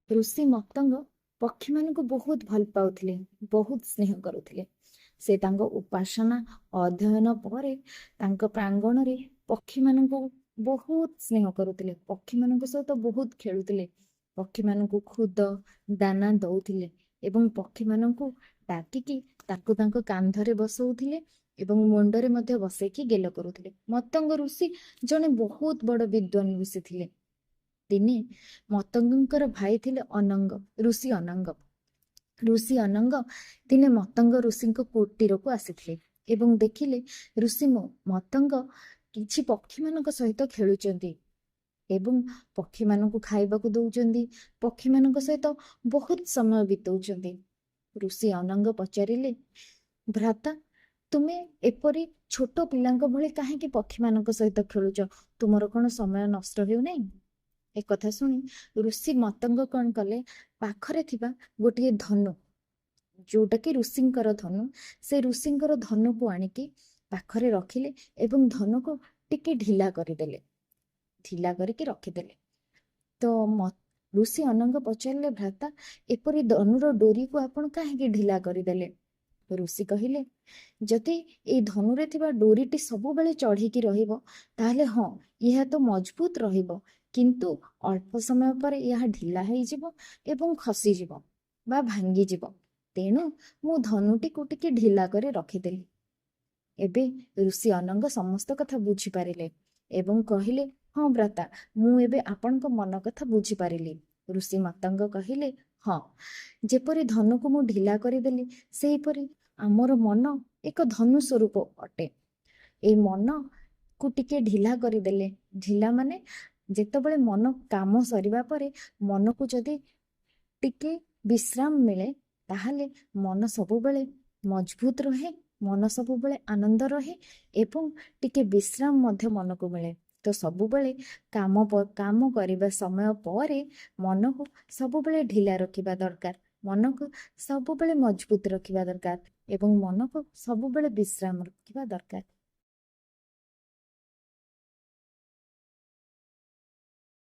ଋଷି ମତଙ୍ଗ ପକ୍ଷୀମାନଙ୍କୁ ବହୁତ ଭଲ ପାଉଥିଲେ, ବହୁତ ସ୍ନେହ କରୁଥିଲେ। ସେ ତାଙ୍କ ଉପାସନା ଅଧ୍ୟୟନ ପରେ ତାଙ୍କ ପ୍ରାଙ୍ଗଣରେ ପକ୍ଷୀମାନଙ୍କୁ ବହୁତ ସ୍ନେହ କରୁଥିଲେ, ପକ୍ଷୀମାନଙ୍କ ସହିତ ବହୁତ ଖେଳୁଥିଲେ, ପକ୍ଷୀମାନଙ୍କୁ ଖୁଦ ଦାନା ଦଉଥିଲେ ଏବଂ ପକ୍ଷୀମାନଙ୍କୁ ଡାକିକି ତାଙ୍କୁ ତାଙ୍କ କାନ୍ଧରେ ବସଉଥିଲେ ଏବଂ ମୁଣ୍ଡରେ ମଧ୍ୟ ବସେଇକି ଗେଲ କରୁଥିଲେ। ମତଙ୍ଗ ଋଷି ଜଣେ ବହୁତ ବଡ଼ ବିଦ୍ୱାନ ଋଷି ଥିଲେ। ଦିନେ ମତଙ୍ଗଙ୍କର ଭାଇ ଥିଲେ ଅନଙ୍ଗ, ଋଷି ଅନଙ୍ଗ। ଋଷି ଅନଙ୍ଗ ଦିନେ ମତଙ୍ଗ ଋଷିଙ୍କ କୁଟୀରକୁ ଆସିଥିଲେ ଏବଂ ଦେଖିଲେ ଋଷି ମତଙ୍ଗ କିଛି ପକ୍ଷୀମାନଙ୍କ ସହିତ ଖେଳୁଛନ୍ତି ଏବଂ ପକ୍ଷୀମାନଙ୍କୁ ଖାଇବାକୁ ଦଉଛନ୍ତି, ପକ୍ଷୀମାନଙ୍କ ସହିତ ବହୁତ ସମୟ ବିତଉଛନ୍ତି। ଋଷି ଅନଙ୍ଗ ପଚାରିଲେ, ଭ୍ରାତା, ତୁମେ ଏପରି ଛୋଟ ପିଲାଙ୍କ ଭଳି କାହିଁକି ପକ୍ଷୀମାନଙ୍କ ସହିତ ଖେଳୁଛ? ତୁମର କଣ ସମୟ ନଷ୍ଟ ହେଉନାହିଁ? ଏକଥା ଶୁଣି ଋଷି ମତଙ୍ଗ କଣ କଲେ, ପାଖରେ ଥିବା ଗୋଟିଏ ଧନୁ, ଯୋଉଟାକି ଋଷିଙ୍କର ଧନୁ, ସେ ଋଷିଙ୍କର ଧନୁକୁ ଆଣିକି ପାଖରେ ରଖିଲେ ଏବଂ ଧନୁକୁ ଟିକେ ଢିଲା କରିଦେଲେ, ଢିଲା କରିକି ରଖିଦେଲେ। ତ ଋଷି ଅନଙ୍ଗ ପଚାରିଲେ, ଭ୍ରାତା, ଏପରି ଧନୁର ଡୋରିକୁ ଆପଣ କାହିଁକି ଢିଲା କରିଦେଲେ? ଋଷି କହିଲେ, ଯଦି ଏଇ ଧନୁରେ ଥିବା ଡୋରିଟି ସବୁବେଳେ ଚଢ଼ିକି ରହିବ ତାହେଲେ ହଁ, ଏହା ତ ମଜବୁତ ରହିବ, କିନ୍ତୁ ଅଳ୍ପ ସମୟ ପରେ ଏହା ଢିଲା ହେଇଯିବ ଏବଂ ଖସିଯିବ ବା ଭାଙ୍ଗିଯିବ। ତେଣୁ ମୁଁ ଧନୁଟିକୁ ଟିକେ ଢିଲା କରି ରଖିଦେଲି। ଏବେ ଋଷି ଅନଙ୍ଗ ସମସ୍ତ କଥା ବୁଝିପାରିଲେ ଏବଂ କହିଲେ, ହଁ ଭ୍ରାତା, ମୁଁ ଏବେ ଆପଣଙ୍କ ମନ କଥା ବୁଝିପାରିଲି। ଋଷି ମତଙ୍ଗ କହିଲେ, ହଁ, ଯେପରି ଧନୁକୁ ମୁଁ ଢିଲା କରିଦେଲି, ସେହିପରି ଆମର ମନ ଏକ ଧନୁ ସ୍ୱରୂପ ଅଟେ। ଏଇ ମନକୁ ଟିକେ ଢିଲା କରିଦେଲେ, ଢିଲା ମାନେ ଯେତେବେଳେ ମନ କାମ ସରିବା ପରେ ମନକୁ ଯଦି ଟିକେ ବିଶ୍ରାମ ମିଳେ, ତାହେଲେ ମନ ସବୁବେଳେ ମଜବୁତ ରହେ, ମନ ସବୁବେଳେ ଆନନ୍ଦ ରହେ ଏବଂ ଟିକେ ବିଶ୍ରାମ ମଧ୍ୟ ମନକୁ ମିଳେ। ତ ସବୁବେଳେ କାମ କରିବା ସମୟ ପରେ ମନକୁ ସବୁବେଳେ ଢିଲା ରଖିବା ଦରକାର, ମନକୁ ସବୁବେଳେ ମଜବୁତ ରଖିବା ଦରକାର ଏବଂ ମନକୁ ସବୁବେଳେ ବିଶ୍ରାମ ରଖିବା ଦରକାର।